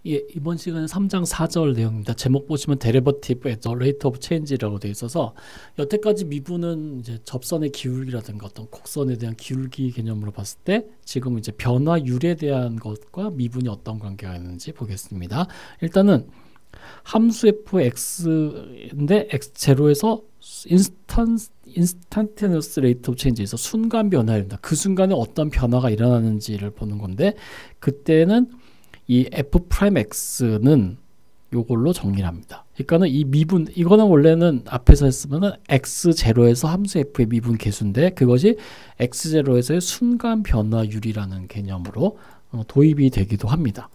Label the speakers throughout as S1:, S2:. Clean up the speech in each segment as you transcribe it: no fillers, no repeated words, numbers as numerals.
S1: 예, 이번 시간은 3장 4절 내용입니다. 제목 보시면 데리버티브 앳 레이트 오브 체인지라고 되어 있어서 여태까지 미분은 이제 접선의 기울기라든가 어떤 곡선에 대한 기울기 개념으로 봤을 때 지금 이제 변화율에 대한 것과 미분이 어떤 관계가 있는지 보겠습니다. 일단은 함수 fx인데 x0에서 인스탄테너스 레이트 오브 체인지에서 순간 변화입니다. 그 순간에 어떤 변화가 일어나는지를 보는 건데 그때는 이 f'(x는) 요걸로 정리를 합니다. 그러니까는 이 미분, 이거는 원래는 앞에서 했으면은 x0에서 함수 f의 미분 계수인데 그것이 x0에서의 순간 변화율이라는 개념으로 도입이 되기도 합니다.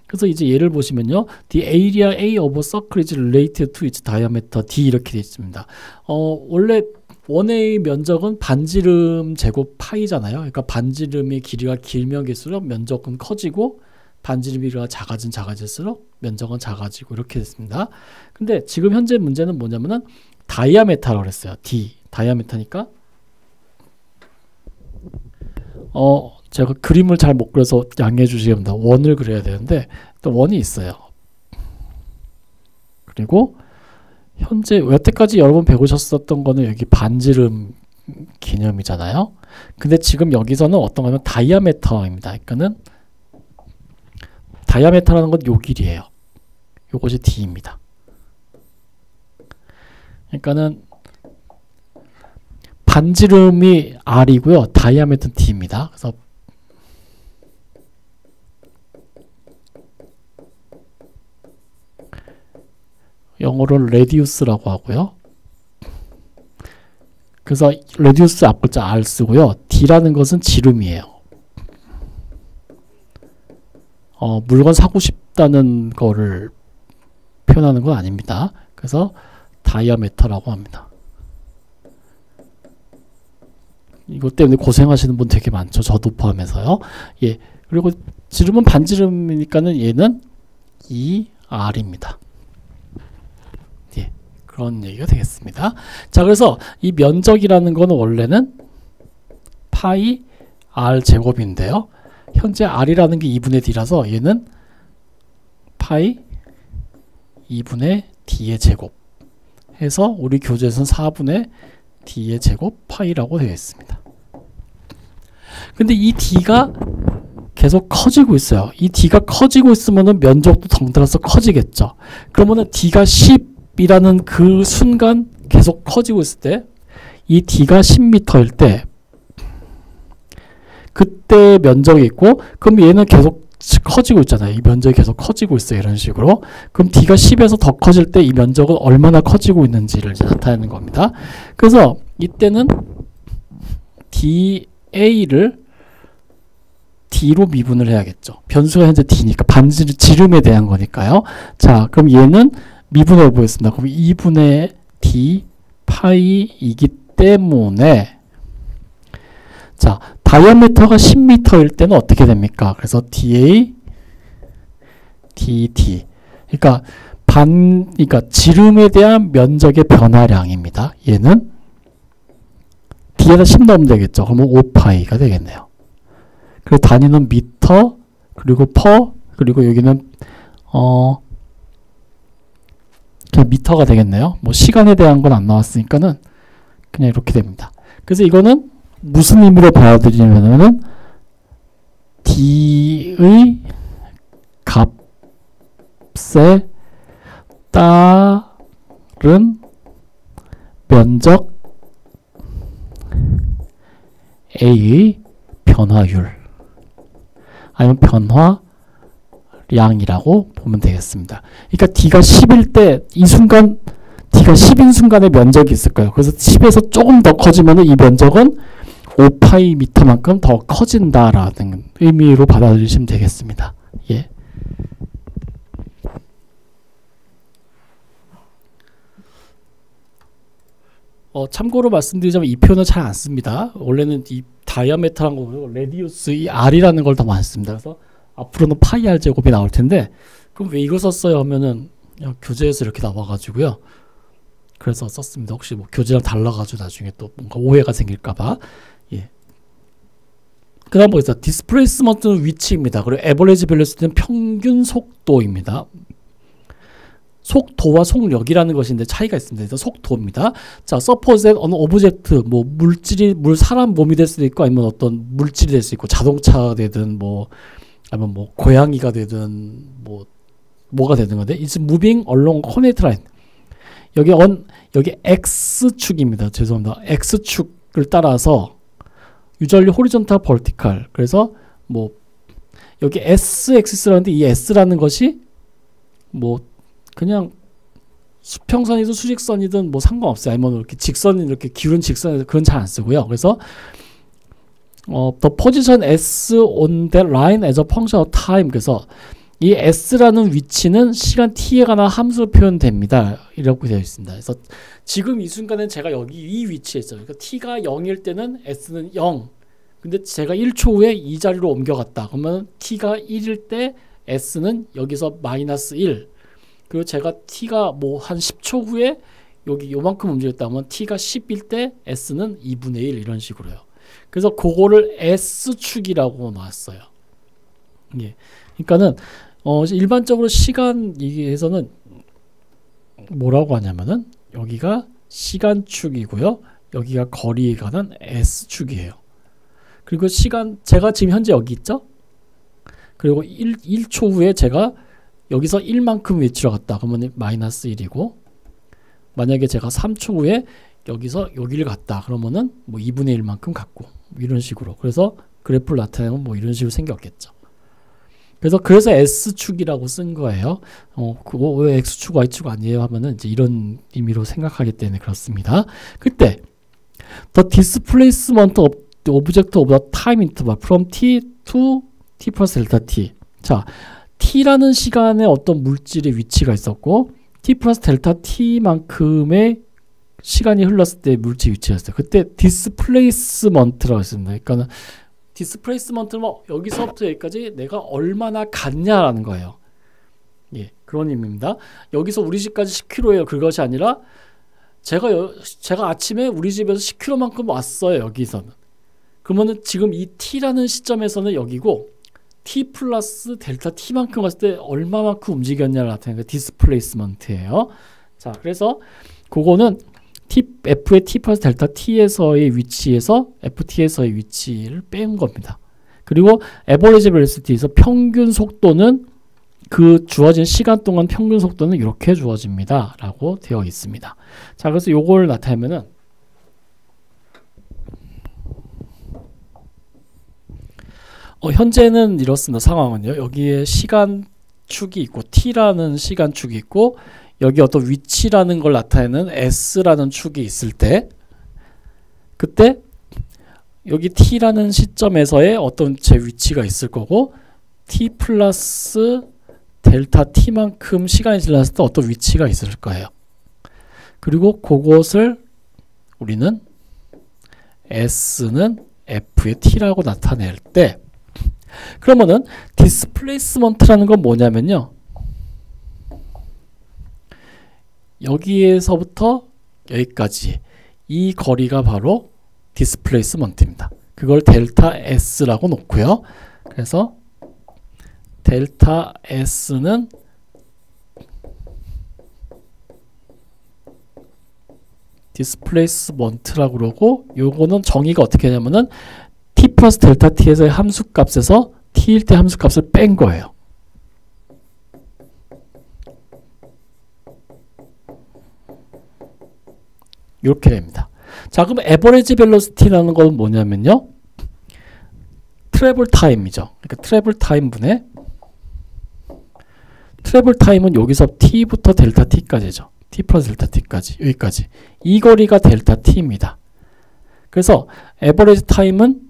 S1: 그래서 이제 예를 보시면요, the area A of a circle is related to its diameter d 이렇게 되어 있습니다. 원래 원의 면적은 반지름 제곱 파이잖아요. 그러니까 반지름의 길이가 길면 길수록 면적은 커지고 반지름 길이가 작아질수록 면적은 작아지고 이렇게 됐습니다. 근데 지금 현재 문제는 뭐냐면은 다이아메타라고 그랬어요. D 다이아메타니까 제가 그림을 잘 못 그려서 양해해 주시기 바랍니다. 원을 그려야 되는데 또 원이 있어요. 그리고 현재 여태까지 여러분 배우셨었던 거는 여기 반지름 개념이잖아요. 근데 지금 여기서는 어떤 거냐면 다이아메터입니다. 그러니까는 다이아메터라는 건 요 길이에요. 요것이 D입니다. 그러니까는 반지름이 R이고요. 다이아메터는 D입니다. 그래서 영어로 레디우스라고 하고요. 그래서 레디우스 앞글자 R 쓰고요. D라는 것은 지름이에요. 물건 사고 싶다는 거를 표현하는 건 아닙니다. 그래서 다이아메터라고 합니다. 이것 때문에 고생하시는 분 되게 많죠. 저도 포함해서요. 예. 그리고 지름은 반지름이니까는 얘는 2R입니다. 예. 그런 얘기가 되겠습니다. 자, 그래서 이 면적이라는 거는 원래는 파이 R 제곱인데요. 현재 R이라는 게 2분의 D라서 얘는 파이 2분의 D의 제곱 해서 우리 교재에서는 4분의 D의 제곱 파이라고 되어 있습니다. 근데 이 D가 계속 커지고 있어요. 이 D가 커지고 있으면은 면적도 덩달아서 커지겠죠. 그러면은 D가 10이라는 그 순간 계속 커지고 있을 때 이 D가 10m일 때 그때 면적이 있고 그럼 얘는 계속 커지고 있잖아요. 이 면적이 계속 커지고 있어요. 이런 식으로. 그럼 D가 10에서 더 커질 때 이 면적은 얼마나 커지고 있는지를 이제 나타내는 겁니다. 그래서 이때는 DA를 D로 미분을 해야겠죠. 변수가 현재 D니까 지름에 대한 거니까요. 자, 그럼 얘는 미분해 보겠습니다. 그럼 2분의 D 파이이기 때문에 자, 다이아메터가 10m일 때는 어떻게 됩니까? 그래서 DA, DT. 그러니까 그러니까 지름에 대한 면적의 변화량입니다. 얘는 D에다 10 넣으면 되겠죠. 그러면 5파이가 되겠네요. 그리고 단위는 미터, 그리고 퍼, 그리고 여기는 그냥 미터가 되겠네요. 뭐 시간에 대한 건 안 나왔으니까는 그냥 이렇게 됩니다. 그래서 이거는 무슨 의미로 받아들이냐면은 D의 값에 따른 면적 A의 변화율 아니면 변화량이라고 보면 되겠습니다. 그러니까 D가 10일 때 이 순간 D가 10인 순간에 면적이 있을 거예요. 그래서 10에서 조금 더 커지면 이 면적은 5파이 미터만큼 더 커진다라는 의미로 받아들이시면 되겠습니다. 예. 참고로 말씀드리자면 이 표현은 잘 안 씁니다. 원래는 이 다이아메터라는 거고 레디우스 이 R이라는 걸 더 많이 씁니다. 그래서 앞으로는 파이 R 제곱이 나올 텐데 그럼 왜 이걸 썼어요 하면은 그냥 교재에서 이렇게 나와가지고요. 그래서 썼습니다. 혹시 뭐 교재랑 달라가지고 나중에 또 뭔가 오해가 생길까봐. 예. 그 다음 보겠습니다. 디스플레이스먼트는 위치입니다. 그리고 에버리지 벨로시티는 평균 속도입니다. 속도와 속력이라는 것인데 차이가 있습니다. 그래서 속도입니다. 자, suppose that 어느 오브젝트, 뭐 물질이 사람 몸이 될 수도 있고 아니면 어떤 물질이 될 수 있고 자동차가 되든 뭐 아니면 뭐 고양이가 되든 뭐가 되든 건데 it's moving along coordinate line. 여기 x축입니다. 죄송합니다. x축을 따라서 usually horizontal, vertical. 그래서 뭐 여기 s-axis라는데 이 s라는 것이 뭐 그냥 수평선이든 수직선이든 뭐 상관없어요. 아니면 이렇게 직선이 이렇게 기울은 직선 그건 잘 안 쓰고요. 그래서 the position s on that line as a function of time. 그래서 이 s라는 위치는 시간 t에 관한 함수로 표현됩니다. 이렇게 되어 있습니다. 그래서 지금 이 순간은 제가 여기 이 위치에 있어요. 그러니까 t가 0일 때는 s는 0. 근데 제가 1초 후에 이 자리로 옮겨갔다. 그러면 t가 1일 때 s는 여기서 마이너스 1. 그리고 제가 t가 뭐 한 10초 후에 여기 요만큼 움직였다 하면 t가 10일 때 s는 2분의 1 이런 식으로요. 그래서 그거를 s축이라고 놨어요. 예. 그러니까는 일반적으로 시간에서는 뭐라고 하냐면은 여기가 시간축이고요. 여기가 거리에 관한 s축이에요. 그리고 제가 지금 현재 여기 있죠? 그리고 1초 후에 제가 여기서 1만큼 위치로 갔다. 그러면 마이너스 1이고 만약에 제가 3초 후에 여기를 갔다. 그러면은 뭐 2분의 1만큼 갔고 이런 식으로. 그래서 그래프를 나타내면 뭐 이런 식으로 생겼겠죠. 그래서 S축이라고 쓴 거예요. 그거 왜 X축, Y축 아니에요? 하면은 이제 이런 의미로 생각하기 때문에 그렇습니다. 그때 the displacement of the object of the time interval from t to t plus delta t. 자, t라는 시간에 어떤 물질의 위치가 있었고 t 플러스 델타 t만큼의 시간이 흘렀을 때 물질 위치가 있어요. 그때 디스플레이스먼트라고 했습니다. 그러니까 디스플레이스먼트는 뭐 여기서부터 여기까지 내가 얼마나 갔냐라는 거예요. 예, 그런 의미입니다. 여기서 우리 집까지 10km예요. 그것이 아니라 제가 아침에 우리 집에서 10km만큼 왔어요. 여기서는. 그러면은 지금 이 t라는 시점에서는 여기고 t 플러스 델타 t만큼 갔을 때 얼마만큼 움직였냐를 나타내는 게 디스플레이스먼트예요. 자, 그래서 그거는 f의 t 플러스 델타 t에서의 위치에서 ft에서의 위치를 뺀 겁니다. 그리고 에버리지 벨로시티에서 평균 속도는 그 주어진 시간 동안 평균 속도는 이렇게 주어집니다. 라고 되어 있습니다. 자, 그래서 요걸 나타내면은 현재는 이렇습니다. 상황은요. 여기에 시간축이 있고 t라는 시간축이 있고 여기 어떤 위치라는 걸 나타내는 s라는 축이 있을 때 그때 여기 t라는 시점에서의 어떤 제 위치가 있을 거고 t 플러스 델타 t만큼 시간이 지났을 때 어떤 위치가 있을 거예요. 그리고 그것을 우리는 s는 f의 t라고 나타낼 때 그러면은 디스플레이스먼트라는 건 뭐냐면요. 여기에서부터 여기까지 이 거리가 바로 디스플레이스먼트입니다. 그걸 델타 S라고 놓고요. 그래서 델타 S는 디스플레이스먼트라고 그러고 요거는 정의가 어떻게 하냐면은 t 플러스 델타 t에서의 함수값에서 t일 때 함수값을 뺀 거예요. 이렇게 됩니다. 자, 그럼 에버리지 벨로시티라는 건 뭐냐면요. 트래블 타임이죠. 그러니까 트래블 타임 분의 트래블 타임은 여기서 t부터 델타 t까지죠. t 플러스 델타 t까지 여기까지 이 거리가 델타 t입니다. 그래서 에버리지 타임은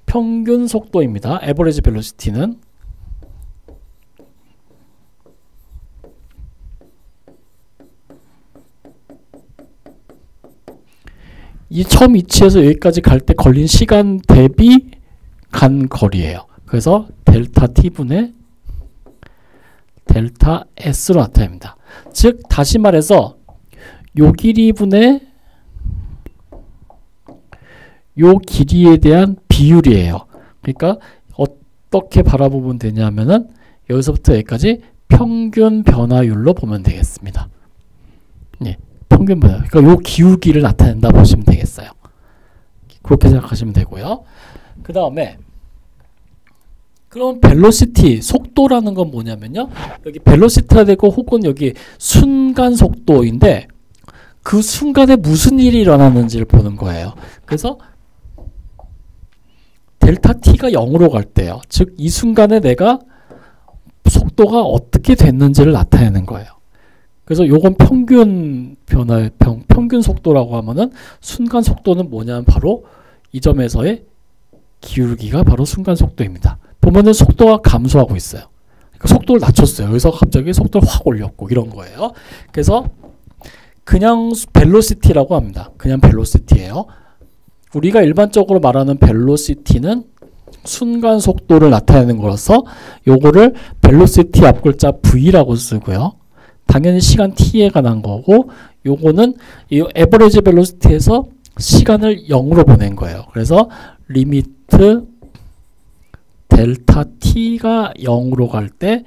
S1: 평균 속도입니다. 에버리지 벨로시티는 이 처음 위치에서 여기까지 갈 때 걸린 시간 대비 간 거리예요. 그래서 델타 t분의 델타 s로 나타납니다. 즉 다시 말해서 요 길이분의 요 길이에 대한 비율이에요. 그러니까 어떻게 바라보면 되냐면은 여기서부터 여기까지 평균 변화율로 보면 되겠습니다. 예, 평균 변화. 그러니까 요 기울기를 나타낸다 보시면 되겠어요. 그렇게 생각하시면 되고요. 그 다음에 그럼 벨로시티, 속도라는 건 뭐냐면요. 여기 벨로시티가 되고 혹은 여기 순간 속도인데 그 순간에 무슨 일이 일어나는지를 보는 거예요. 그래서 델타 t가 0으로 갈 때요. 즉 이 순간에 내가 속도가 어떻게 됐는지를 나타내는 거예요. 그래서 요건 평균 변화, 평균 속도라고 하면은 순간 속도는 뭐냐면 바로 이 점에서의 기울기가 바로 순간 속도입니다. 보면은 속도가 감소하고 있어요. 그러니까 속도를 낮췄어요. 여기서 갑자기 속도를 확 올렸고 이런 거예요. 그래서 그냥 벨로시티라고 합니다. 그냥 벨로시티예요. 우리가 일반적으로 말하는 벨로시티는 순간 속도를 나타내는 거라서 요거를 벨로시티 앞글자 V라고 쓰고요. 당연히 시간 t에 관한 거고 요거는 이 에버리지 벨로시티에서 시간을 0으로 보낸 거예요. 그래서 리미트 델타 t가 0으로 갈 때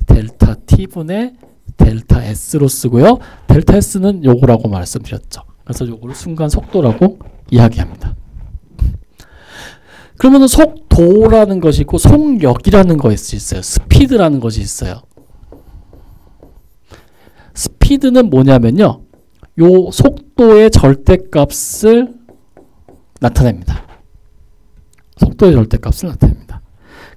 S1: 델타 t분의 델타 s로 쓰고요. 델타 s는 요거라고 말씀드렸죠. 그래서 요거를 순간 속도라고 이야기합니다. 그러면 속도라는 것이 있고 속력이라는 것이 있어요. 스피드라는 것이 있어요. 스피드는 뭐냐면요. 요 속도의 절대값을 나타냅니다. 속도의 절대값을 나타냅니다.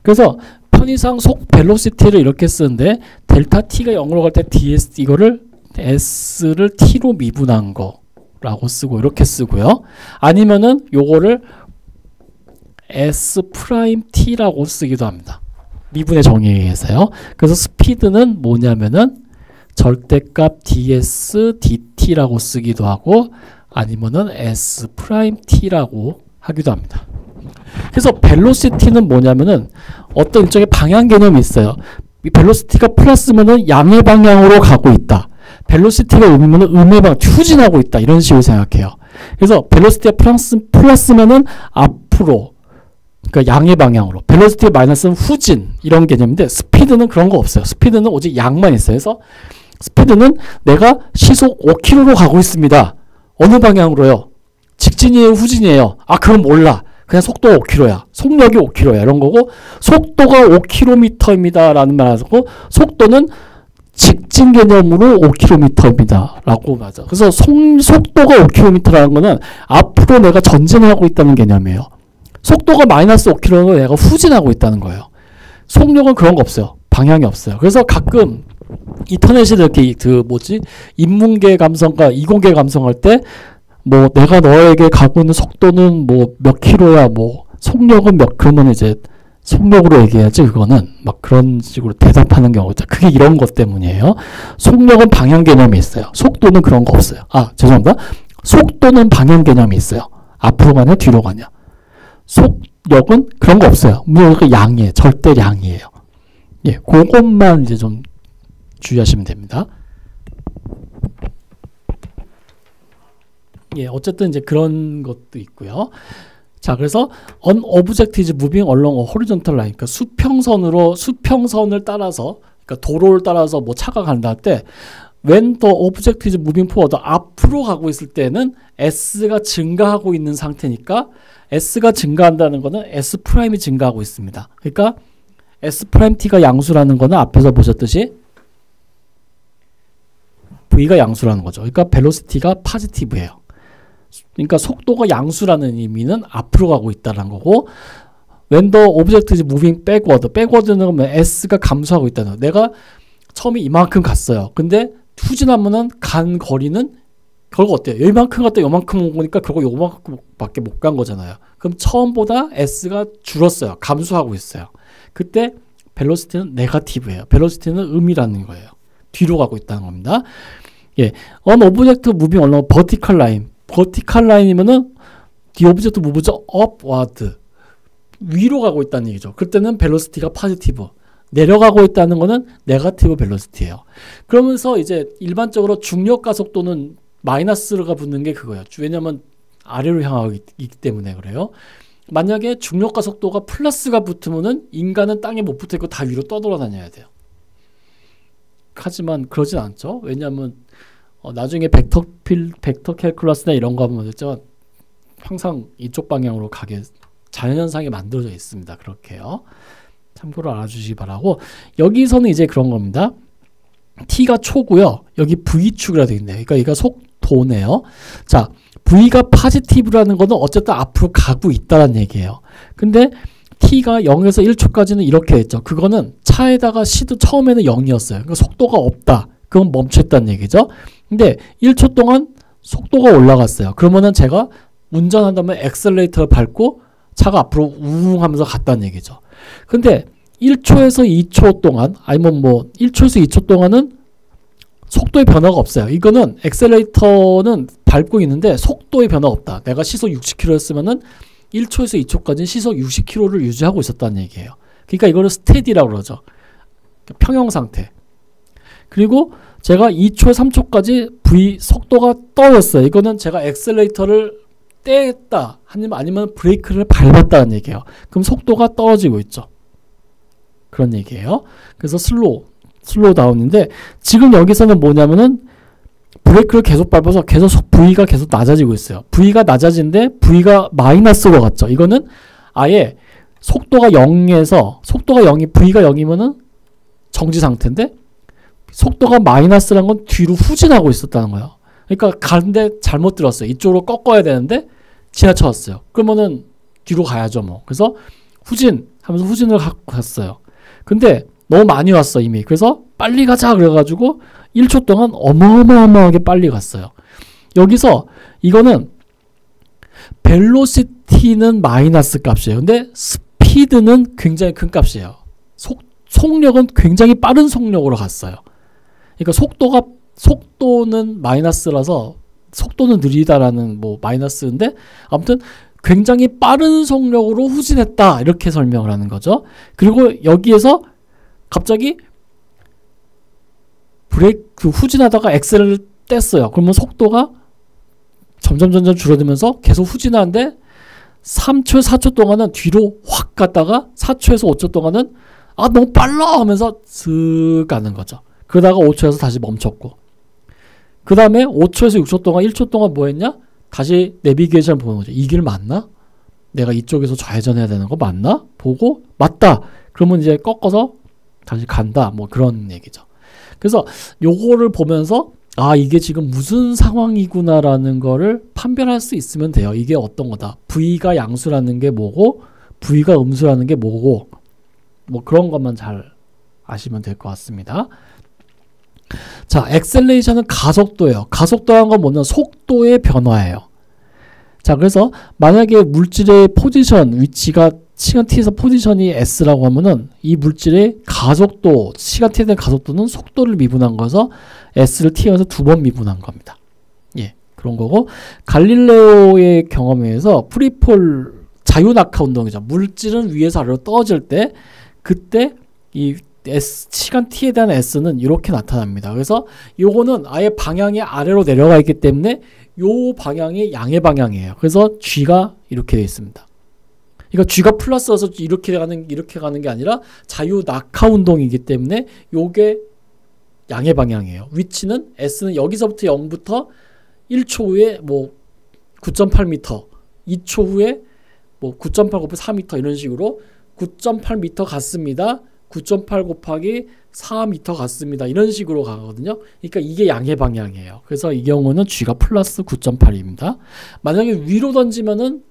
S1: 그래서 편의상 속 벨로시티를 이렇게 쓰는데 델타 t가 0으로 갈 때 ds 이거를 s를 t로 미분한 거라고 쓰고 이렇게 쓰고요. 아니면은 요거를 s 프라임 t라고 쓰기도 합니다. 미분의 정의에 의해서요. 그래서 스피드는 뭐냐면은 절대값 ds dt라고 쓰기도 하고 아니면은 s 프라임 t라고 하기도 합니다. 그래서 벨로시티는 뭐냐면은 어떤 일종의 방향 개념이 있어요. 이 벨로시티가 플러스면은 양의 방향으로 가고 있다. 벨로시티가 음이면은 음의 방향 추진하고 있다. 이런 식으로 생각해요. 그래서 벨로시티가 플러스면은 앞으로 그러니까 양의 방향으로, 벨로시티가 마이너스는 후진 이런 개념인데 스피드는 그런 거 없어요. 스피드는 오직 양만 있어요. 그래서 스피드는 내가 시속 5km로 가고 있습니다. 어느 방향으로요? 직진이에요? 후진이에요? 아 그건 몰라. 그냥 속도가 5km야. 속력이 5km야. 이런 거고 속도가 5km입니다. 라는 말 하고 속도는 직진 개념으로 5km입니다. 라고 맞아. 그래서 속도가 5km라는 거는 앞으로 내가 전진하고 있다는 개념이에요. 속도가 마이너스 5km는 내가 후진하고 있다는 거예요. 속력은 그런 거 없어요. 방향이 없어요. 그래서 가끔 인터넷에 이렇게 인문계 감성과 이공계 감성할 때 뭐 내가 너에게 가고 있는 속도는 뭐 몇 킬로야 뭐 속력은 몇 그러면 이제 속력으로 얘기해야지 그거는 막 그런 식으로 대답하는 경우가 있죠. 그게 이런 것 때문이에요. 속력은 방향 개념이 있어요. 속도는 그런 거 없어요. 아 죄송합니다. 속도는 방향 개념이 있어요. 앞으로 가냐 뒤로 가냐. 속력은 그런 거 없어요. 그 양이에요. 절대량이에요. 예, 그것만 이제 좀 주의하시면 됩니다. 예, 어쨌든 이제 그런 것도 있고요. 자, 그래서 an object is moving along a horizontal line. 그러니까 수평선을 따라서, 그러니까 도로를 따라서 뭐 차가 간다 할 때, when the object is moving forward, 앞으로 가고 있을 때는 s가 증가하고 있는 상태니까 s가 증가한다는 거는 s 프라임이 증가하고 있습니다. 그러니까 s 프라임 t가 양수라는 거는 앞에서 보셨듯이 v가 양수라는 거죠. 그러니까 벨로시티가 포지티브예요. 그러니까 속도가 양수라는 의미는 앞으로 가고 있다는 거고 when the object is moving backward, backward는 s가 감소하고 있다는 거예요. 내가 처음에 이만큼 갔어요. 근데 후진하면은 간 거리는 결국 어때요? 여기만큼 갔다 요만큼 온 거니까 결국 요만큼밖에 못 간 거잖아요. 그럼 처음보다 s가 줄었어요. 감소하고 있어요. 그때 벨로시티는 네거티브예요. 벨로시티는 음이라는 거예요. 뒤로 가고 있다는 겁니다. 예, an object moving along vertical line. vertical line이면은 the object moves upward. 위로 가고 있다는 얘기죠. 그때는 벨로시티가 포지티브. 내려가고 있다는 거는 네거티브 벨로시티예요. 그러면서 이제 일반적으로 중력 가속도는 마이너스가 붙는 게 그거예요. 왜냐면 아래로 향하고 있기 때문에 그래요. 만약에 중력과 속도가 플러스가 붙으면은 인간은 땅에 못 붙어 있고 다 위로 떠돌아다녀야 돼요. 하지만 그러진 않죠. 왜냐하면 나중에 벡터 캘큘러스나 이런 거 하면 있죠. 항상 이쪽 방향으로 가게 자연현상이 만들어져 있습니다. 그렇게요. 참고로 알아주시기 바라고. 여기서는 이제 그런 겁니다. t가 초고요. 여기 v축이라 되어 있네요. 그러니까 이거 속도네요. 자, v가 포지티브라는 거는 어쨌든 앞으로 가고 있다는 얘기예요. 근데 t가 0에서 1초까지는 이렇게 했죠. 그거는 차에다가 c도 처음에는 0이었어요. 그러니까 속도가 없다. 그건 멈췄다는 얘기죠. 근데 1초 동안 속도가 올라갔어요. 그러면은 제가 운전한다면 엑셀레이터를 밟고 차가 앞으로 우웅 하면서 갔다는 얘기죠. 근데 1초에서 2초 동안 아니면 뭐 1초에서 2초 동안은 속도의 변화가 없어요. 이거는 엑셀레이터는 밟고 있는데 속도의 변화가 없다. 내가 시속 60km였으면은 1초에서 2초까지 시속 60km를 유지하고 있었다는 얘기예요. 그러니까 이거를 스테디라고 그러죠. 평형 상태. 그리고 제가 2초, 3초까지 V 속도가 떨어졌어요. 이거는 제가 엑셀레이터를 떼었다. 아니면 브레이크를 밟았다는 얘기예요. 그럼 속도가 떨어지고 있죠. 그런 얘기예요. 그래서 슬로우 다운인데 지금 여기서는 뭐냐면은 브레이크를 계속 밟아서 계속 V가 계속 낮아지고 있어요. V가 낮아지는데 V가 마이너스로 갔죠. 이거는 아예 속도가 0에서 속도가 0이 V가 0이면은 정지 상태인데 속도가 마이너스라는 건 뒤로 후진하고 있었다는 거예요. 그러니까 가는데 잘못 들었어요. 이쪽으로 꺾어야 되는데 지나쳐왔어요. 그러면은 뒤로 가야죠 뭐. 그래서 후진하면서 후진을 갔어요. 근데 너무 많이 왔어 이미. 그래서 빨리 가자 그래가지고 1초 동안 어마어마하게 빨리 갔어요. 여기서 이거는 벨로시티는 마이너스 값이에요. 근데 스피드는 굉장히 큰 값이에요. 속력은 굉장히 빠른 속력으로 갔어요. 그러니까 속도는 마이너스라서 속도는 느리다라는 뭐 마이너스인데 아무튼 굉장히 빠른 속력으로 후진했다 이렇게 설명을 하는 거죠. 그리고 여기에서 갑자기 브레이크 후진하다가 엑셀을 뗐어요. 그러면 속도가 점점 줄어들면서 계속 후진하는데 3초, 4초 동안은 뒤로 확 갔다가 4초에서 5초 동안은 너무 빨라 하면서 슥 가는 거죠. 그러다가 5초에서 다시 멈췄고 그 다음에 5초에서 6초 동안 1초 동안 뭐 했냐? 다시 내비게이션을 보는 거죠. 이 길 맞나? 내가 이쪽에서 좌회전해야 되는 거 맞나? 보고 맞다. 그러면 이제 꺾어서 다시 간다. 뭐 그런 얘기죠. 그래서 요거를 보면서 이게 지금 무슨 상황이구나라는 거를 판별할 수 있으면 돼요. 이게 어떤 거다. V가 양수라는 게 뭐고 V가 음수라는 게 뭐고 뭐 그런 것만 잘 아시면 될 것 같습니다. 자, 엑셀레이션은 가속도예요. 가속도란 건 뭐냐면 속도의 변화예요. 자, 그래서 만약에 물질의 포지션, 위치가 시간 t에서 포지션이 s라고 하면은 이 물질의 가속도, 시간 t에 대한 가속도는 속도를 미분한 거여서 s를 t에서 2번 미분한 겁니다. 예, 그런 거고 갈릴레오의 경험에 의해서 프리폴 자유낙하 운동이죠. 물질은 위에서 아래로 떨어질 때 그때 이 시간 t에 대한 s는 이렇게 나타납니다. 그래서 요거는 아예 방향이 아래로 내려가 있기 때문에 요 방향이 양의 방향이에요. 그래서 g가 이렇게 되어 있습니다. 그러니까 g가 플러스여서 이렇게 가는 게 아니라 자유 낙하 운동이기 때문에 요게 양의 방향이에요. 위치는 s는 여기서부터 0부터 1초 후에 뭐 9.8m, 2초 후에 뭐 9.8 곱하기 4m 이런 식으로 9.8m 갔습니다. 9.8 곱하기 4m 갔습니다. 이런 식으로 가거든요. 그러니까 이게 양의 방향이에요. 그래서 이 경우는 g가 플러스 9.8입니다. 만약에 위로 던지면은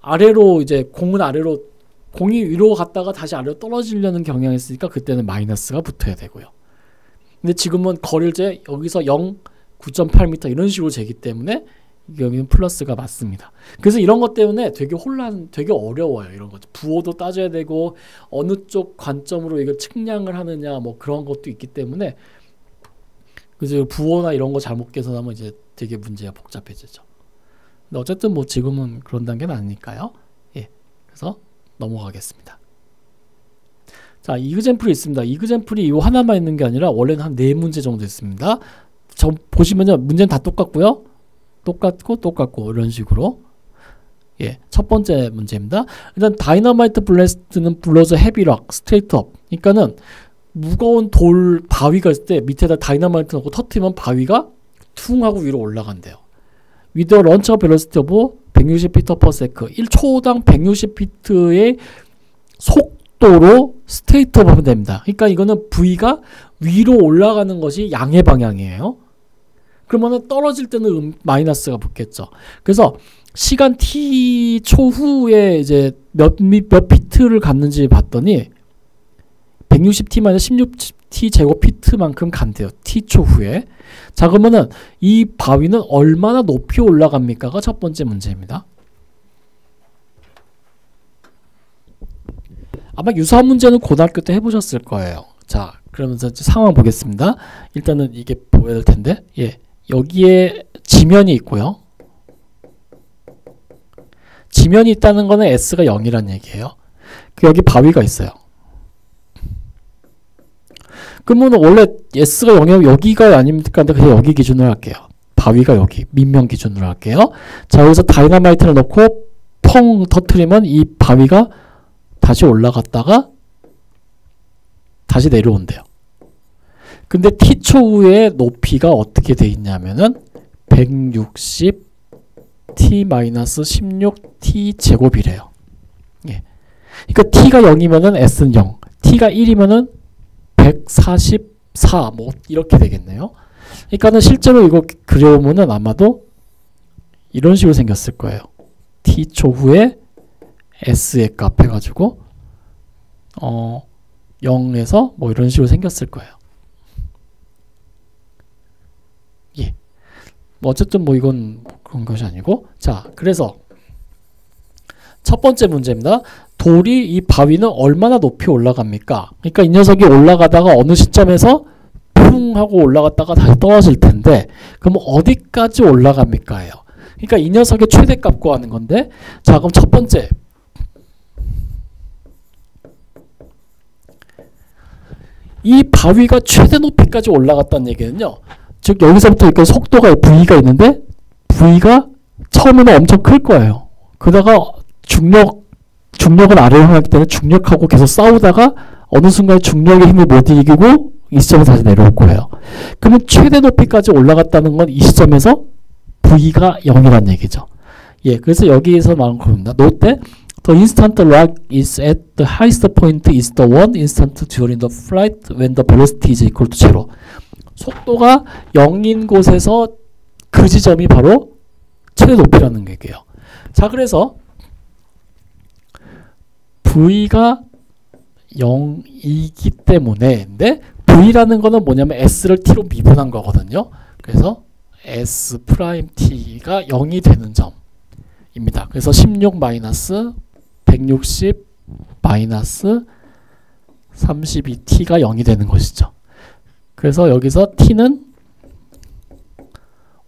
S1: 아래로 이제 공이 위로 갔다가 다시 아래로 떨어지려는 경향이 있으니까 그때는 마이너스가 붙어야 되고요. 근데 지금은 거리를 여기서 9.8m 이런 식으로 재기 때문에 여기는 플러스가 맞습니다. 그래서 이런 것 때문에 되게 어려워요. 이런 것 부호도 따져야 되고 어느 쪽 관점으로 이걸 측량을 하느냐 뭐 그런 것도 있기 때문에 그래서 부호나 이런 거 잘못 계산하면 이제 되게 문제가 복잡해지죠. 근데 어쨌든 뭐 지금은 그런 단계는 아니니까요. 예, 그래서 넘어가겠습니다. 자, 이그젠플이 있습니다. 이그젠플이 이 하나만 있는 게 아니라 원래는 한 4문제 정도 있습니다. 보시면요 문제는 다 똑같고요. 똑같고 이런 식으로 예, 첫 번째 문제입니다. 일단 다이너마이트 블래스트는 블로즈 헤비락 스트레이트 업. 그러니까는 무거운 돌 바위가 있을 때 밑에다 다이너마이트 넣고 터트리면 바위가 퉁 하고 위로 올라간대요. With a launch velocity of 160피트 per second. 1초당 160피트의 속도로 스트레이트 업 하면 됩니다. 그러니까 이거는 V가 위로 올라가는 것이 양의 방향이에요. 그러면 떨어질 때는 마이너스가 붙겠죠. 그래서 시간 t 초후에 이제 몇 피트를 갔는지 봤더니 160t-16t 제곱피트만큼 간대요. t 초후에. 자, 그러면은 이 바위는 얼마나 높이 올라갑니까가 첫 번째 문제입니다. 아마 유사한 문제는 고등학교 때 해보셨을 거예요. 자, 그러면서 이제 상황 보겠습니다. 일단은 이게 보여야 될 텐데, 예, 여기에 지면이 있고요. 지면이 있다는 거는 S가 0이란 얘기예요. 여기 바위가 있어요. 그러면 원래 S가 0이면 여기가 아닙니까? 그냥 여기 기준으로 할게요. 바위가 여기, 밑면 기준으로 할게요. 자, 여기서 다이너마이트를 넣고 펑 터트리면 이 바위가 다시 올라갔다가 다시 내려온대요. 근데 T초 후에 높이가 어떻게 돼 있냐면은 160t-16t 제곱이래요. 예. 그러니까 T가 0이면은 S는 0, T가 1이면은 144, 뭐 이렇게 되겠네요. 그러니까는 실제로 이거 그려오면은 아마도 이런 식으로 생겼을 거예요. T초 후에 S의 값 해가지고 0에서 뭐 이런 식으로 생겼을 거예요. 예. 뭐 어쨌든 뭐 이건 그런 것이 아니고, 자, 그래서 첫 번째 문제입니다. 돌이 이 바위는 얼마나 높이 올라갑니까? 그러니까 이 녀석이 올라가다가 어느 시점에서 쿵 하고 올라갔다가 다시 떨어질 텐데, 그럼 어디까지 올라갑니까예요. 그러니까 이 녀석의 최대값 구하는 건데, 자, 그럼 첫 번째 이 바위가 최대 높이까지 올라갔다는 얘기는요, 즉 여기서부터 이렇게 속도가 V가 있는데 V가 처음에는 엄청 클 거예요. 그러다가 중력은 아래로 향하기 때문에 중력하고 계속 싸우다가 어느 순간 중력의 힘을 못 이기고 이 시점에서 다시 내려올 거예요. 그러면 최대 높이까지 올라갔다는 건 이 시점에서 V가 0이란 얘기죠. 예, 그래서 여기에서 말한 겁니다. Note that the instant rock is at the highest point is the one instant during the flight when the velocity is equal to 0. 속도가 0인 곳에서 그 지점이 바로 최대 높이라는 얘기예요. 자, 그래서 V가 0이기 때문에, 근데 V라는 거는 뭐냐면 S를 T로 미분한 거거든요. 그래서 S 프라임 T가 0이 되는 점입니다. 그래서 16 마이너스 160 마이너스 32T가 0이 되는 것이죠. 그래서 여기서 T는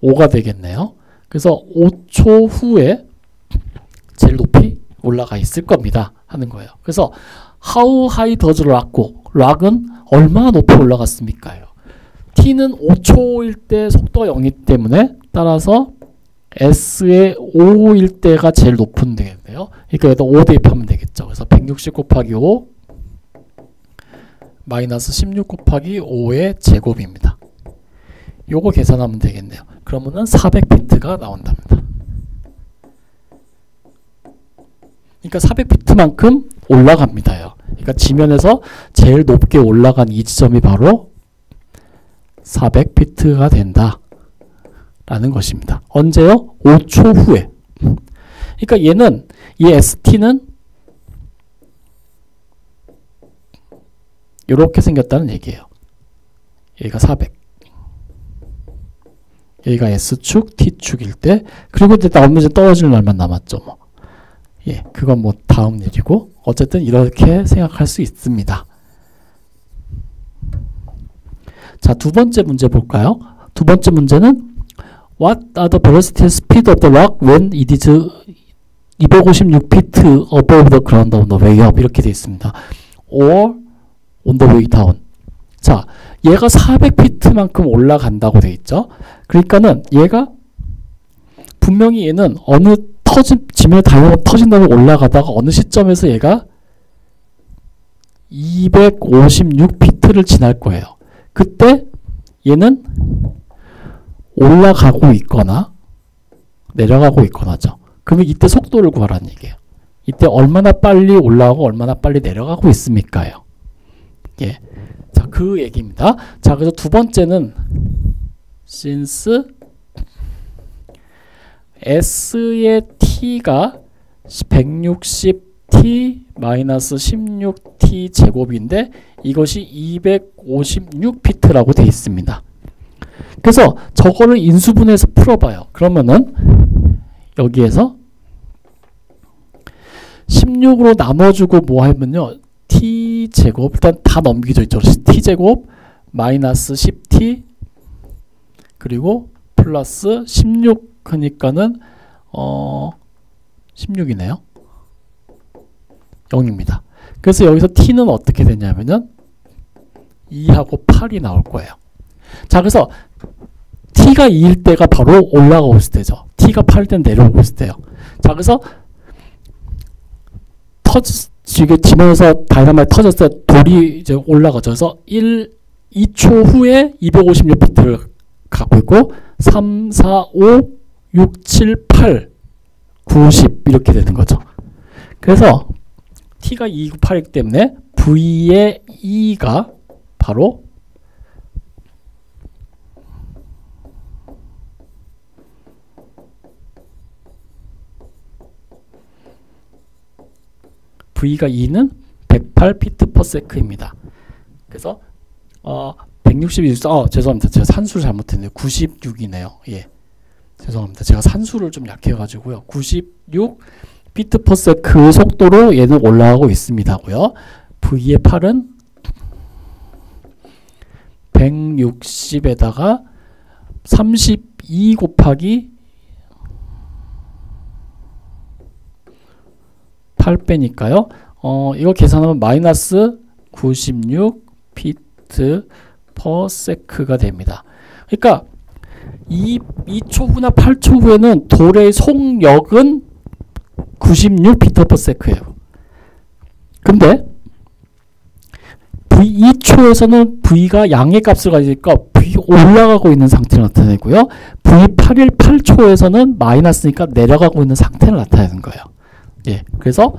S1: 5가 되겠네요. 그래서 5초 후에 제일 높이 올라가 있을 겁니다 하는 거예요. 그래서 How high does rock go? 락은 얼마나 높이 올라갔습니까? T는 5초일 때 속도가 0이기 때문에 따라서 S의 5일 때가 제일 높은 되겠네요. 그러니까 여기다 5 대입하면 되겠죠. 그래서 160 곱하기 5 마이너스 16 곱하기 5의 제곱입니다. 요거 계산하면 되겠네요. 그러면은 400피트가 나온답니다. 그러니까 400피트만큼 올라갑니다요. 그러니까 지면에서 제일 높게 올라간 이 지점이 바로 400피트가 된다 라는 것입니다. 언제요? 5초 후에. 그러니까 얘는 이 ST는 이렇게 생겼다는 얘기예요. 여기가 400, 여기가 S축, T축일 때, 그리고 이제 나온 문제 떨어지는 날만 남았죠. 뭐. 예, 그건 뭐 다음 일이고, 어쨌든 이렇게 생각할 수 있습니다. 자, 두 번째 문제 볼까요? 두 번째 문제는 What are the velocity and speed of the rock when it is 256 feet above the ground on the way up? 이렇게 되어 있습니다. Or on the way down. 자, 얘가 400피트만큼 올라간다고 되어 있죠. 그러니까는 얘가 분명히 얘는 어느 지면에 다이나모 터진 다음에 올라가다가 어느 시점에서 얘가 256비트를 지날 거예요. 그때 얘는 올라가고 있거나 내려가고 있거나죠. 그러면 이때 속도를 구하라는 얘기예요. 이때 얼마나 빨리 올라가고 얼마나 빨리 내려가고 있습니까요? 예. 자, 그 얘기입니다. 자, 그래서 두 번째는 since S의 t가 160t-16t 제곱인데 이것이 256피트라고 되어 있습니다. 그래서 저거를 인수분해해서 풀어봐요. 그러면은 여기에서 16으로 나눠주고 뭐 하면요. t제곱 일단 다 넘기죠. 이쪽으로 t제곱 마이너스 10t 그리고 플러스 16 하니까는 16이네요. 0입니다. 그래서 여기서 t는 어떻게 되냐면은 2하고 8이 나올 거예요. 자, 그래서 t가 2일 때가 바로 올라가고 있을 때죠. t가 8일 때는 내려오고 있을 때요. 자, 그래서 이게 지면에서 다이나마이트 터졌을 때 돌이 이제 올라가죠. 그래서 2초 후에 256비트를 갖고 있고 3, 4, 5, 6, 7, 8, 9, 10 이렇게 되는 거죠. 그래서 t가 2, 9, 8이기 때문에 v의 2가 바로 V가 2는 108피트/세크입니다. 그래서 162 죄송합니다. 제가 산수를 잘못했네요. 96이네요. 예. 죄송합니다. 제가 산수를 좀 약해가지고요. 96피트/세크 속도로 얘는 올라가고 있습니다고요. V의 8은 160에다가 32 곱하기 8배니까요. 이거 계산하면 마이너스 96피트/세크가 됩니다. 그러니까 2초 후나 8초 후에는 돌의 속력은 96피트/세크예요. 근데 V2초에서는 V가 양의 값을 가지니까 V 올라가고 있는 상태를 나타내고요. V8일 8초에서는 마이너스니까 내려가고 있는 상태를 나타내는 거예요. 예, 그래서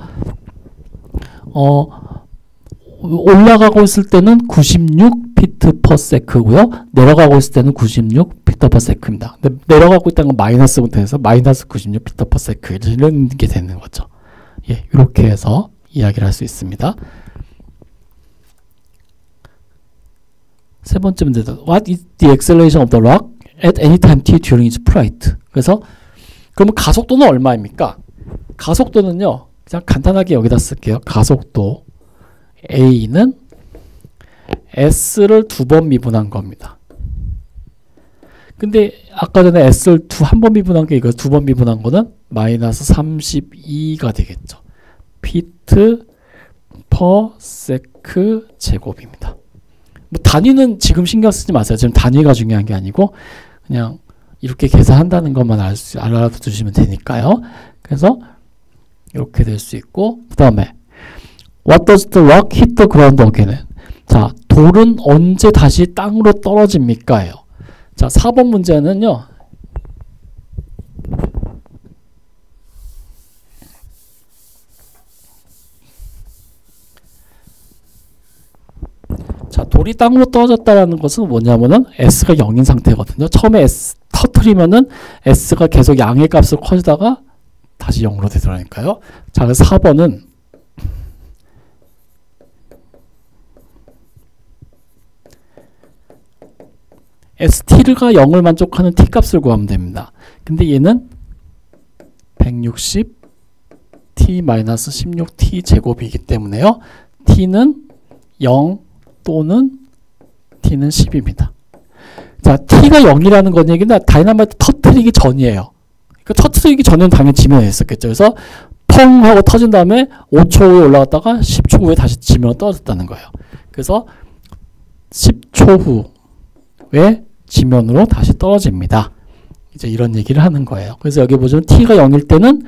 S1: 올라가고 있을 때는 96피트/세크고요. 내려가고 있을 때는 96피트/세크입니다. 근데 내려가고 있다는 건 마이너스부터 해서 마이너스 96피트/세크 이런 게 되는 거죠. 예, 이렇게 해서 이야기를 할 수 있습니다. 세 번째 문제도 What is the acceleration of the rock at any time t during its flight? 그래서 그러면 가속도는 얼마입니까? 가속도는요. 그냥 간단하게 여기다 쓸게요. 가속도 A는 S를 2번 미분한 겁니다. 근데 아까 전에 S를 한 번 미분한 게 이거 2번 미분한 거는 마이너스 32가 되겠죠. 피트/세크 제곱입니다. 뭐 단위는 지금 신경 쓰지 마세요. 지금 단위가 중요한 게 아니고 그냥 이렇게 계산한다는 것만 알아두시면 되니까요. 그래서 이렇게 될 수 있고 그 다음에 What does the rock hit the ground again? 자, 돌은 언제 다시 땅으로 떨어집니까?예요. 자, 4번 문제는요. 자, 돌이 땅으로 떨어졌다는 것은 뭐냐면은 S가 0인 상태거든요. 처음에 S 터트리면은 S가 계속 양의 값을 커지다가 다시 0으로 되더라니까요. 자, 그래서 4번은 ST가 0을 만족하는 T값을 구하면 됩니다. 근데 얘는 160T-16T 제곱이기 때문에요. T는 0 또는 T는 10입니다. 자, T가 0이라는 건 얘기는 다이나마이트 터트리기 전이에요. 터트리기 전에는 당연히 지면에 있었겠죠. 그래서 펑 하고 터진 다음에 5초 후에 올라갔다가 10초 후에 다시 지면으로 떨어졌다는 거예요. 그래서 10초 후에 지면으로 다시 떨어집니다. 이제 이런 얘기를 하는 거예요. 그래서 여기 보시면 t가 0일 때는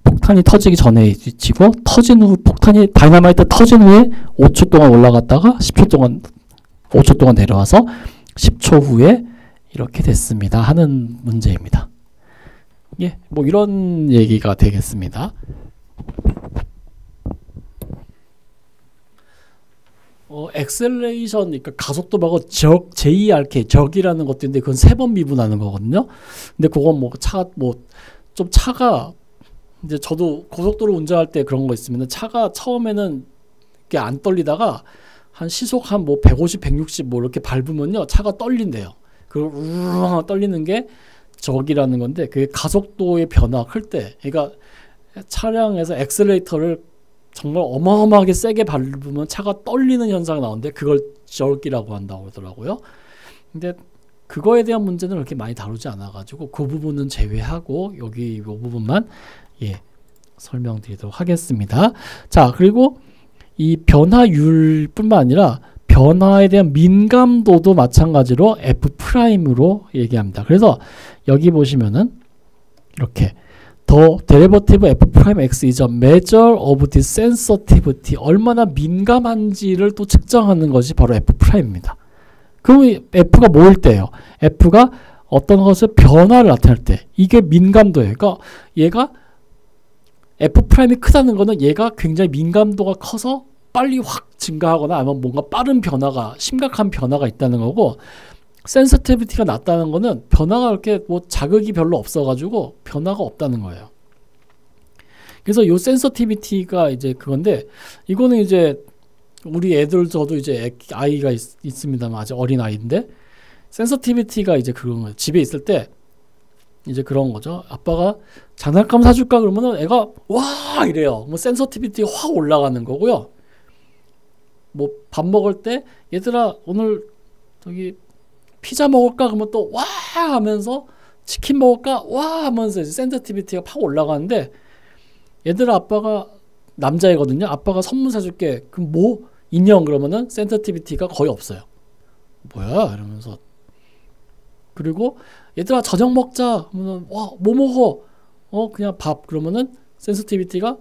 S1: 폭탄이 터지기 전에 위치고, 터진 후, 폭탄이 다이너마이트 터진 후에 5초 동안 올라갔다가 5초 동안 내려와서 10초 후에 이렇게 됐습니다 하는 문제입니다. 예, 뭐 이런 얘기가 되겠습니다. 엑셀레이션, 그러니까 가속도 말고 JRK, 적이라는 것도 있는데 그건 3번 미분하는 거거든요. 근데 그건 뭐 차가 이제 저도 고속도로 운전할 때 그런 거 있으면 차가 처음에는 이렇게 안 떨리다가 한 시속 한 뭐 150, 160 뭐 이렇게 밟으면요 차가 떨린대요. 그 우르르 떨리는 게 적이라는 건데, 그게 가속도의 변화가 클 때, 그러니까 차량에서 엑셀레이터를 정말 어마어마하게 세게 밟으면 차가 떨리는 현상이 나오는데 그걸 적이라고 한다고 그러더라고요. 근데 그거에 대한 문제는 그렇게 많이 다루지 않아가지고 그 부분은 제외하고 여기 이 부분만 설명드리도록 하겠습니다. 자, 그리고 이 변화율뿐만 아니라 변화에 대한 민감도도 마찬가지로 F'으로 얘기합니다. 그래서 여기 보시면은 이렇게 The derivative F'X is a measure of the sensitivity. 얼마나 민감한지를 또 측정하는 것이 바로 F'입니다. 그럼 F가 뭐일 때예요? F가 어떤 것의 변화를 나타낼 때, 이게 민감도예요. 그러니까 얘가 F'이 크다는 거는 얘가 굉장히 민감도가 커서 빨리 확 증가하거나 아니면 뭔가 빠른 변화가, 심각한 변화가 있다는 거고, 센서티비티가 낮다는 거는 변화가 그렇게 뭐 자극이 별로 없어가지고 변화가 없다는 거예요. 그래서 요 센서티비티가 이제 그건데, 이거는 이제 우리 애들, 저도 이제 아이가 있습니다만 아직 어린 아이인데, 센서티비티가 이제 그런 거예요. 집에 있을 때 이제 그런 거죠. 아빠가 장난감 사줄까 그러면은 애가 와 이래요. 뭐 센서티비티 확 올라가는 거고요. 뭐 밥 먹을 때 얘들아 오늘 저기 피자 먹을까 그러면 또 와 하면서, 치킨 먹을까 와 하면서 이제 센서티비티가 팍 올라가는데, 얘들아 아빠가 남자이거든요. 아빠가 선물 사줄게. 그럼 뭐 인형 그러면은 센서티비티가 거의 없어요. 뭐야 이러면서. 그리고 얘들아 저녁 먹자 그러면 와 뭐 먹어? 그냥 밥 그러면은 센서티비티가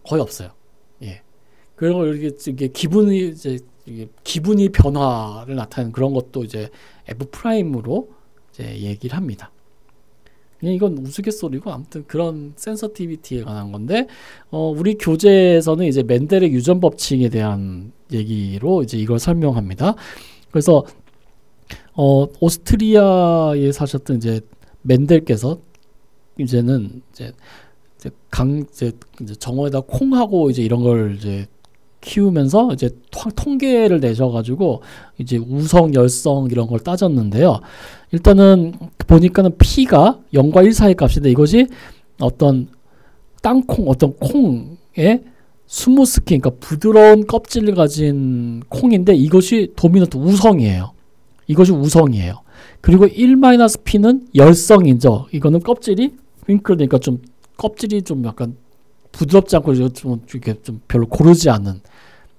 S1: 거의 없어요. 예. 그리고 이게 기분이 변화를 나타내는 그런 것도 이제 F'으로 이제 얘기를 합니다. 그냥 이건 우스갯소리고 아무튼 그런 센서티비티에 관한 건데, 우리 교재에서는 이제 맨델의 유전 법칙에 대한 얘기로 이제 이걸 설명합니다. 그래서 오스트리아에 사셨던 이제 맨델께서 이제는 이제 정원에다 콩하고 이제 이런 걸 이제 키우면서 이제 통계를 내셔가지고 이제 우성, 열성 이런 걸 따졌는데요. 일단은 보니까는 P가 0과 1 사이 값인데, 이것이 어떤 땅콩, 어떤 콩의 스무스킨, 그러니까 부드러운 껍질을 가진 콩인데 이것이 도미넌트 우성이에요. 이것이 우성이에요. 그리고 1-P는 열성이죠. 이거는 껍질이 윙클되니까 좀 껍질이 좀 약간 부드럽지 않고 좀 이렇게 좀 별로 고르지 않은,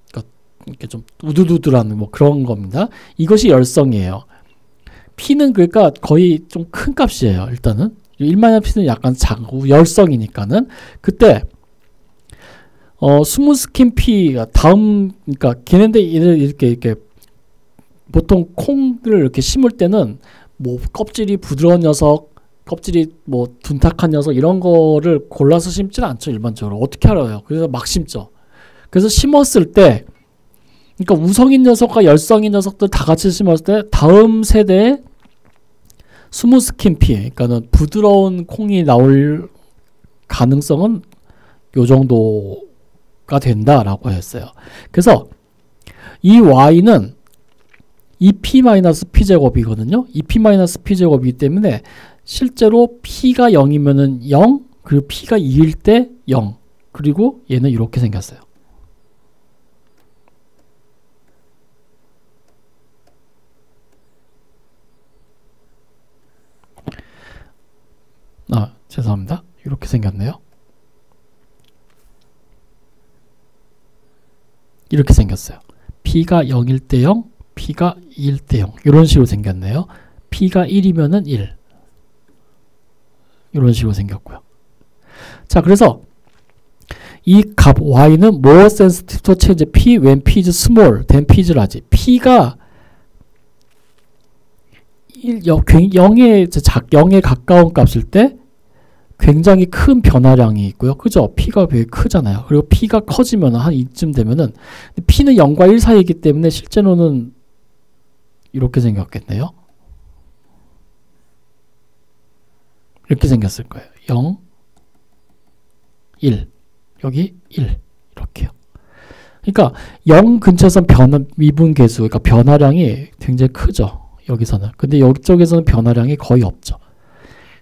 S1: 그러니까 이렇게 좀 우두두두한 뭐 그런 겁니다. 이것이 열성이에요. P는 그러니까 거의 좀 큰 값이에요. 일단은 1-P는 약간 작고 열성이니까는, 그때 스무스킨 P가 다음, 그러니까 걔네들 이렇게 보통 콩을 이렇게 심을 때는 뭐 껍질이 부드러운 녀석, 껍질이 뭐 둔탁한 녀석 이런 거를 골라서 심지는 않죠. 일반적으로 어떻게 알아요? 그래서 막 심죠. 그래서 심었을 때, 그러니까 우성인 녀석과 열성인 녀석들 다 같이 심었을 때 다음 세대의 스무스킨 피, 그러니까는 부드러운 콩이 나올 가능성은 요 정도가 된다라고 했어요. 그래서 이 y는 2p-p제곱이거든요. 2p-p제곱이기 때문에 실제로 p가 0이면은 0, 그리고 p가 2일 때 0, 그리고 얘는 이렇게 생겼어요. 죄송합니다. 이렇게 생겼네요. 이렇게 생겼어요. p가 0일 때 0, p가 2일 때 0 이런 식으로 생겼네요. P가 1이면은 1. 이런 식으로 생겼고요. 자, 그래서 이 값 y는 more sensitive to change p when p is small than p is large. p가 0에 가까운 값일 때 굉장히 큰 변화량이 있고요. 그죠? p가 되게 크잖아요. 그리고 p가 커지면 한 이쯤 되면은 p는 0과 1 사이이기 때문에 실제로는 이렇게 생겼겠네요. 이렇게 생겼을 거예요. 0, 1, 여기 1 이렇게요. 그러니까 0 근처에서는 미분계수, 그러니까 변화량이 굉장히 크죠. 여기서는. 근데 이쪽에서는 변화량이 거의 없죠.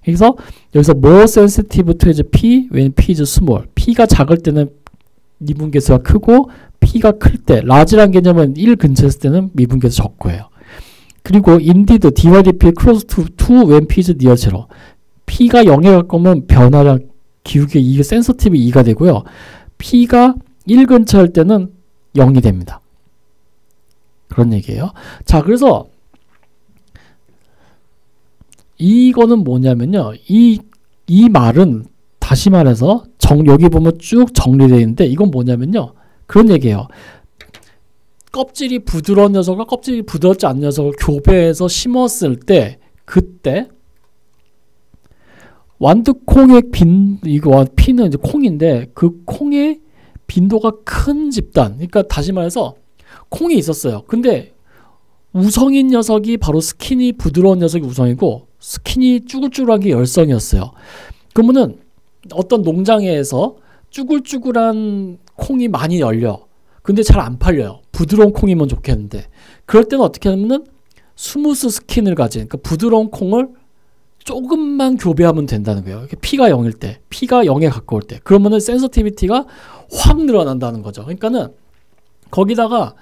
S1: 그래서 여기서 more sensitive to p when p is small. p가 작을 때는 미분계수가 크고 p가 클 때, large란 개념은 1 근처에 있을 때는 미분계수 적고예요. 그리고 indeed dydp close to 2 when p is near 0. p가 0에 가까우면 변화량 기울기 이게 센서티브 2가 되고요. p가 1 근처일 때는 0이 됩니다. 그런 얘기예요. 자, 그래서 이거는 뭐냐면요. 이 말은 다시 말해서 여기 보면 쭉 정리되어 있는데 이건 뭐냐면요. 그런 얘기예요. 껍질이 부드러운 녀석과 껍질이 부드럽지 않은 녀석을 교배해서 심었을 때 그때 완두콩의 이거 피는 이제 콩인데 그 콩의 빈도가 큰 집단. 그러니까 다시 말해서 콩이 있었어요. 근데 우성인 녀석이 바로 스킨이 부드러운 녀석이 우성이고 스킨이 쭈글쭈글한 게 열성이었어요. 그러면은 어떤 농장에서 쭈글쭈글한 콩이 많이 열려. 근데 잘 안 팔려요. 부드러운 콩이면 좋겠는데. 그럴 때는 어떻게 하냐면은 스무스 스킨을 가진 그러니까 부드러운 콩을 조금만 교배하면 된다는 거예요. P가 0일 때, P가 0에 가까울 때. 그러면은 센서티비티가 확 늘어난다는 거죠. 그러니까는 거기다가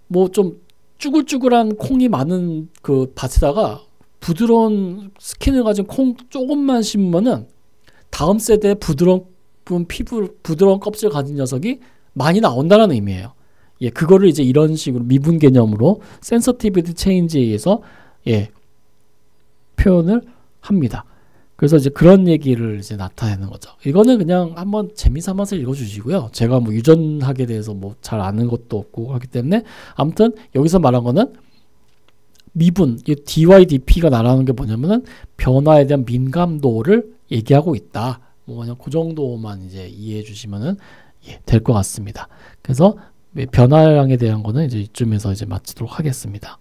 S1: 뭐 좀 쭈글쭈글한 콩이 많은 그 밭에다가 부드러운 스킨을 가진 콩 조금만 심으면은 다음 세대에 부드러운 껍질 가진 녀석이 많이 나온다는 의미예요. 예, 그거를 이제 이런 식으로 미분 개념으로 센서티비티 체인지에 의해서 예, 표현을 합니다. 그래서 이제 그런 얘기를 이제 나타내는 거죠. 이거는 그냥 한번 재미삼아서 읽어주시고요. 제가 뭐 유전학에 대해서 뭐 잘 아는 것도 없고 그렇기 때문에 아무튼 여기서 말한 거는 미분, 이 dydp가 말하는 게 뭐냐면은 변화에 대한 민감도를 얘기하고 있다. 뭐 그냥 그 정도만 이제 이해해 주시면은 예, 될 것 같습니다. 그래서 변화량에 대한 거는 이제 이쯤에서 이제 마치도록 하겠습니다.